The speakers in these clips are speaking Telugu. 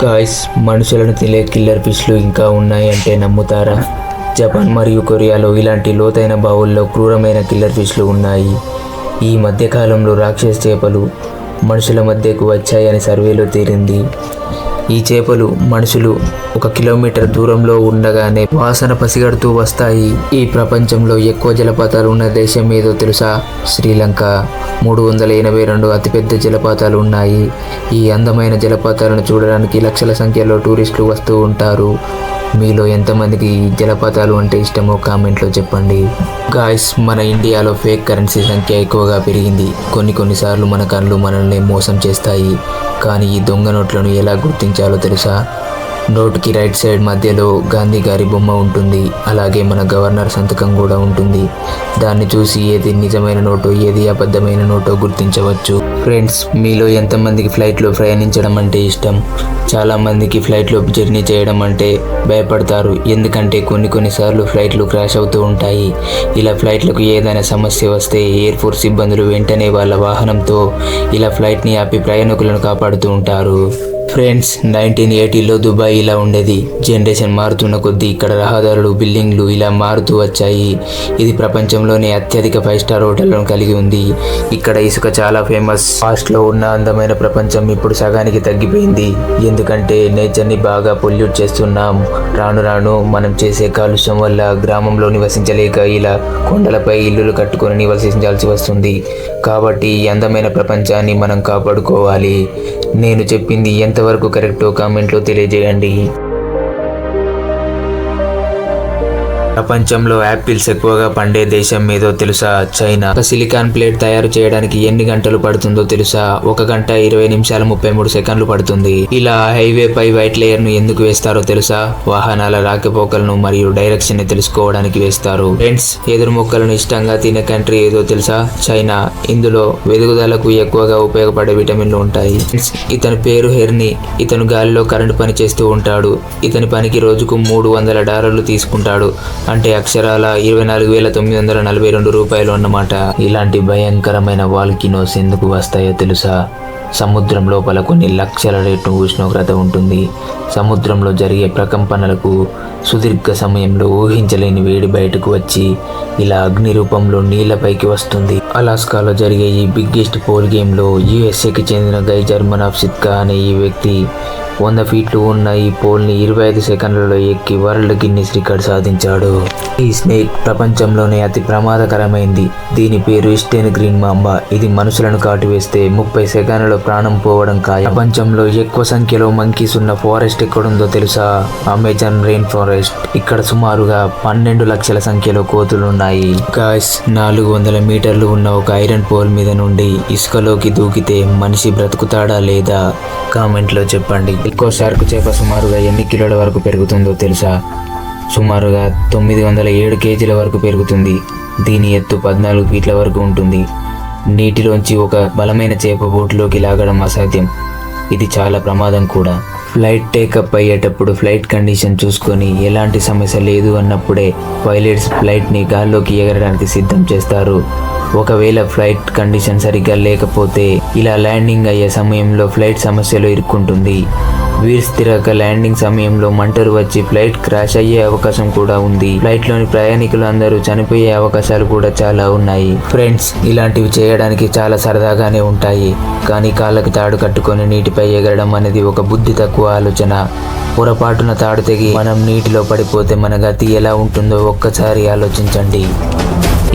గాయ్స్, మనుషులను తినే కిల్లర్ ఫిష్లు ఇంకా ఉన్నాయంటే నమ్ముతారా? జపాన్ మరియు కొరియాలో ఇలాంటి లోతైన బావుల్లో క్రూరమైన కిల్లర్ ఫిష్లు ఉన్నాయి. ఈ మధ్యకాలంలో రాక్షస చేపలు మనుషుల మధ్యకు వచ్చాయని సర్వేలో తేలింది. ఈ చేపలు మనుషులు 1 కిలోమీటర్ దూరంలో ఉండగానే వాసన పసిగడుతూ వస్తాయి. ఈ ప్రపంచంలో ఎక్కువ జలపాతాలు ఉన్న దేశం ఏదో తెలుసా? శ్రీలంక. 382 అతిపెద్ద జలపాతాలు ఉన్నాయి. ఈ అందమైన జలపాతాలను చూడడానికి లక్షల సంఖ్యలో టూరిస్టులు వస్తూ ఉంటారు. మీలో ఎంతమందికి జలపాతాలు అంటే ఇష్టమో కామెంట్లో చెప్పండి. గాయ్స్, మన ఇండియాలో ఫేక్ కరెన్సీ సంఖ్య ఎక్కువగా పెరిగింది. కొన్నిసార్లు మన కళ్ళు మనల్ని మోసం చేస్తాయి. కానీ ఈ దొంగ నోట్లను ఎలా గుర్తించాలో తెలుసా? నోటుకి రైట్ సైడ్ మధ్యలో గాంధీ గారి బొమ్మ ఉంటుంది. అలాగే మన గవర్నర్ సంతకం కూడా ఉంటుంది. దాన్ని చూసి ఏది నిజమైన నోటో ఏది అబద్ధమైన నోటో గుర్తించవచ్చు. ఫ్రెండ్స్, మీలో ఎంతమందికి ఫ్లైట్లో ప్రయాణించడం అంటే ఇష్టం? చాలామందికి ఫ్లైట్లో జర్నీ చేయడం అంటే భయపడతారు. ఎందుకంటే కొన్నిసార్లు ఫ్లైట్లు క్రాష్ అవుతూ ఉంటాయి. ఇలా ఫ్లైట్లకు ఏదైనా సమస్య వస్తే ఎయిర్ ఫోర్స్ సిబ్బందులు వెంటనే వాళ్ళ వాహనంతో ఇలా ఫ్లైట్ని ఆపి ప్రయాణికులను కాపాడుతూ ఉంటారు. ఫ్రెండ్స్, 1980లో దుబాయ్ ఇలా ఉండేది. జనరేషన్ మారుతున్న కొద్దీ ఇక్కడ రహదారులు, బిల్డింగ్లు ఇలా మారుతూ వచ్చాయి. ఇది ప్రపంచంలోనే అత్యధిక 5 స్టార్ హోటళ్లను కలిగి ఉంది. ఇక్కడ ఇసుక చాలా ఫేమస్. పాస్ట్లో ఉన్న అందమైన ప్రపంచం ఇప్పుడు సగానికి తగ్గిపోయింది. ఎందుకంటే నేచర్ని బాగా పొల్యూట్ చేస్తున్నాం. రాను మనం చేసే కాలుష్యం వల్ల గ్రామంలో నివసించలేక ఇలా కొండలపై ఇల్లులు కట్టుకొని నివసించాల్సి వస్తుంది. కాబట్టి ఈ అందమైన ప్రపంచాన్ని మనం కాపాడుకోవాలి. నేను చెప్పింది ఎంతవరకు కరెక్టో కామెంట్లో తెలియజేయండి. ప్రపంచంలో యాపిల్స్ ఎక్కువగా పండే దేశం ఏదో తెలుసా? చైనా. ఒక సిలికాన్ ప్లేట్ తయారు చేయడానికి ఎన్ని గంటలు పడుతుందో తెలుసా? 1 గంట 20 నిమిషాలు 33 సెకండ్లు పడుతుంది. ఇలా హైవే పై వైట్ లేయర్ ను ఎందుకు వేస్తారో తెలుసా? వాహనాల రాకపోకలను మరియు డైరెక్షన్ ని తెలుసుకోవడానికి వేస్తారు. ఫ్రెండ్స్, ఎదురు మొక్కలను ఇష్టంగా తినే కంట్రీ ఏదో తెలుసా? చైనా. ఇందులో వెదుగుదలకు ఎక్కువగా ఉపయోగపడే విటమిన్లు ఉంటాయి. ఇతని పేరు హెర్నీ. ఇతను గాలిలో కరెంటు పని చేస్తూ ఉంటాడు. ఇతని పనికి రోజుకు $300 తీసుకుంటాడు. అంటే అక్షరాల 24,942 రూపాయలు అన్నమాట. ఇలాంటి భయంకరమైన వాల్కినోస్ ఎందుకు వస్తాయో తెలుసా? సముద్రం లోపల కొన్ని లక్షల రేటు ఉష్ణోగ్రత ఉంటుంది. సముద్రంలో జరిగే ప్రకంపనలకు సుదీర్ఘ సమయంలో ఊహించలేని వేడి బయటకు వచ్చి ఇలా అగ్ని రూపంలో నీళ్లపైకి వస్తుంది. అలాస్కాలో జరిగే ఈ బిగ్గెస్ట్ పోల్ గేమ్లో యుఎస్ఏకి చెందిన గైజర్ మనఫ్సిత్కా అనే ఈ వ్యక్తి 100 ఫీట్లు ఉన్న ఈ పోల్ని 25 సెకండ్లలో ఎక్కి వరల్డ్ గిన్నిస్ రికార్డ్ సాధించాడు. ఈ స్నేక్ ప్రపంచంలోనే అతి ప్రమాదకరమైంది. దీని పేరు ఈస్టర్న్ గ్రీన్ మాంబా. ఇది మనుషులను కాటువేస్తే 30 సెకండ్లలో ప్రాణం పోవడం ఖాయం. ప్రపంచంలో ఎక్కువ సంఖ్యలో మంకీస్ ఉన్న ఫారెస్ట్ ఎక్కడుందో తెలుసా? Amazon rain forest. ఇక్కడ సుమారుగా 12 లక్షల సంఖ్యలో కోతులు ఉన్నాయి. గాయ్స్, 400 మీటర్లు ఉన్న ఒక ఐరన్ పోల్ మీద నుండి ఇసుకలోకి దూకితే మనిషి బ్రతుకుతాడా లేదా? కామెంట్లో చెప్పండి. ఎక్కువ షార్క్ చేప సుమారుగా ఎన్ని కిలోల వరకు పెరుగుతుందో తెలుసా? సుమారుగా 907 కేజీల వరకు పెరుగుతుంది. దీని ఎత్తు 14 ఫీట్ల వరకు ఉంటుంది. నీటిలోంచి ఒక బలమైన చేప బోటులోకి లాగడం అసాధ్యం. ఇది చాలా ప్రమాదం కూడా. ఫ్లైట్ టేకప్ అయ్యేటప్పుడు ఫ్లైట్ కండిషన్ చూసుకొని ఎలాంటి సమస్య లేదు అన్నప్పుడే పైలట్స్ ఫ్లైట్ని గాల్లోకి ఎగరడానికి సిద్ధం చేస్తారు. ఒకవేళ ఫ్లైట్ కండిషన్ సరిగ్గా లేకపోతే ఇలా ల్యాండింగ్ అయ్యే సమయంలో ఫ్లైట్ సమస్యలో ఇరుక్కుంటుంది. వీల్స్ తిరగక ల్యాండింగ్ సమయంలో మంటలు వచ్చి ఫ్లైట్ క్రాష్ అయ్యే అవకాశం కూడా ఉంది. ఫ్లైట్లోని ప్రయాణికులు అందరూ చనిపోయే అవకాశాలు కూడా చాలా ఉన్నాయి. ఫ్రెండ్స్, ఇలాంటివి చేయడానికి చాలా సరదాగానే ఉంటాయి. కానీ కాళ్ళకి తాడు కట్టుకొని నీటిపై ఎగరడం అనేది ఒక బుద్ధి తక్కువ ఆలోచన. పొరపాటున తాడు తెగి మనం నీటిలో పడిపోతే మన గతి ఎలా ఉంటుందో ఒక్కసారి ఆలోచించండి.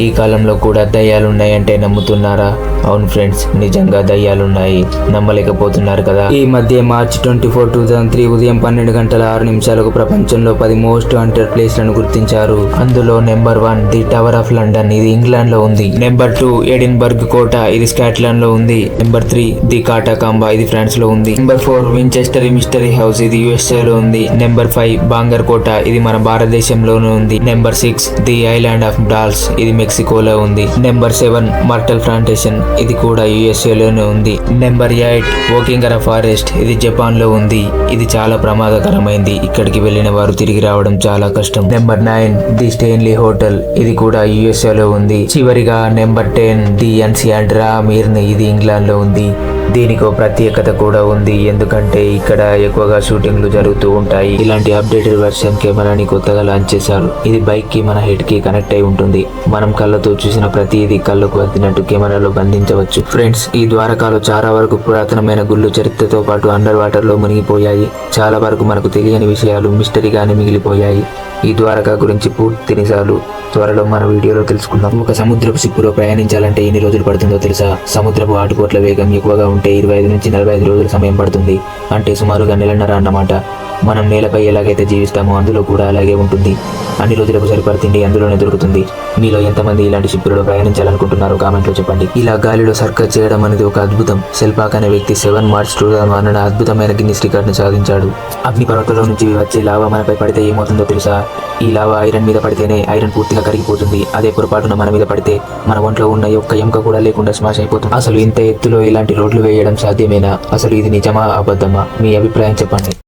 ఈ కాలంలో కూడా దయ్యాలున్నాయంటే నమ్ముతున్నారా? అవును ఫ్రెండ్స్, నిజంగా దయ్యాలున్నాయి. నమ్మలేకపోతున్నారు కదా? ఈ మధ్య మార్చి 24, 2003 ఉదయం 12 గంటల 6 నిమిషాలకు ప్రపంచంలో 10 మోస్ట్ వాంటెడ్ ప్లేస్లను గుర్తించారు. అందులో number 1 the Tower of London. ఇది ఇంగ్లాండ్ లో ఉంది. నెంబర్ 2 ఎడిన్బర్గ్ కోట. ఇది స్కాట్లాండ్ లో ఉంది. Number 3 the catacombs. ఇది ఫ్రాన్స్ లో ఉంది. Number 4 Winchester Mystery House. ఇది యుఎస్ఏ లో ఉంది. నెంబర్ 5 బాంగర్ కోట. ఇది మన భారతదేశంలోనే ఉంది. Number 6 the Island of Dolls. ఇది మెక్సికోలో ఉంది. Number 7 Myrtles Plantation. ఇది కూడా యుఎస్ఏలోనే ఉంది. Number 8 Aokigahara forest. ఇది జపాన్ లో ఉంది. ఇది చాలా ప్రమాదకరమైంది. ఇక్కడికి వెళ్ళిన వారు తిరిగి రావడం చాలా కష్టం. Number 9 the Stanley Hotel. ఇది కూడా యుఎస్ఏలో ఉంది. చివరిగా నెంబర్ 10 ది ఎన్సియాండ్రా మీర్ని. ఇది ఇంగ్లాండ్ లో ఉంది. దీనికో ప్రత్యేకత కూడా ఉంది, ఎందుకంటే ఇక్కడ ఎక్కువగా షూటింగ్లు జరుగుతూ ఉంటాయి. ఇలాంటి అప్డేటెడ్ వెర్షన్ కెమెరాని కొత్తగా లాంచ్ చేశారు. ఇది బైక్ కి మన హెడ్ కి కనెక్ట్ అయి ఉంటుంది. మనం కళ్ళతో చూసిన ప్రతిదీ కళ్ళకు అద్దినట్టు కెమెరాలో బంధించవచ్చు. ఫ్రెండ్స్, ఈ ద్వారకాలో చాలా వరకు పురాతనమైన గుళ్ళు చరిత్రతో పాటు అండర్ వాటర్ లో మునిగిపోయాయి. చాలా వరకు మనకు తెలియని విషయాలు మిస్టరీగానే మిగిలిపోయాయి. ఈ ద్వారకా గురించి పూర్తి నిజాలు త్వరలో మన వీడియోలో తెలుసుకుందాం. ఒక సముద్రపు షిప్పులో ప్రయాణించాలంటే ఎన్ని రోజులు పడుతుందో తెలుసా? సముద్రపు ఆటుపోట్ల వేగం ఎక్కువగా ఉంటే 25 నుంచి 45 రోజుల సమయం పడుతుంది. అంటే సుమారుగా నెలన్నర అన్నమాట. మనం నేలపై ఎలాగైతే జీవిస్తామో అందులో కూడా అలాగే ఉంటుంది. అన్ని రోజులకు సరిపడ తిండి అందులోనే దొరుకుతుంది. మీలో ఎంతమంది ఇలాంటి షిప్పులలో ప్రయాణించాలనుకుంటున్నారో కామెంట్లో చెప్పండి. ఇలా గాలిలో సర్కస్ చేయడం అనేది ఒక అద్భుతం. సెల్పాక్ అనే వ్యక్తి 7 మార్చ్ 2001 అద్భుతమైన గిన్నిస్ రికార్డును సాధించాడు. అగ్నిపర్వతంలో నుంచి వచ్చే లావా మనపై పడితే ఏమవుతుందో తెలుసా? ఈ లావా ఐరన్ మీద పడితేనే ఐరన్ పూర్తిగా కరిగిపోతుంది. అదే పొరపాటున మన మీద పడితే మన ఒంట్లో ఉన్న ఒక్క ఎముక కూడా లేకుండా స్మాష్ అయిపోతుంది. అసలు ఇంత ఎత్తులో ఇలాంటి రోడ్లు వేయడం సాధ్యమేనా? అసలు ఇది నిజమా అబద్ధమా? మీ అభిప్రాయం చెప్పండి.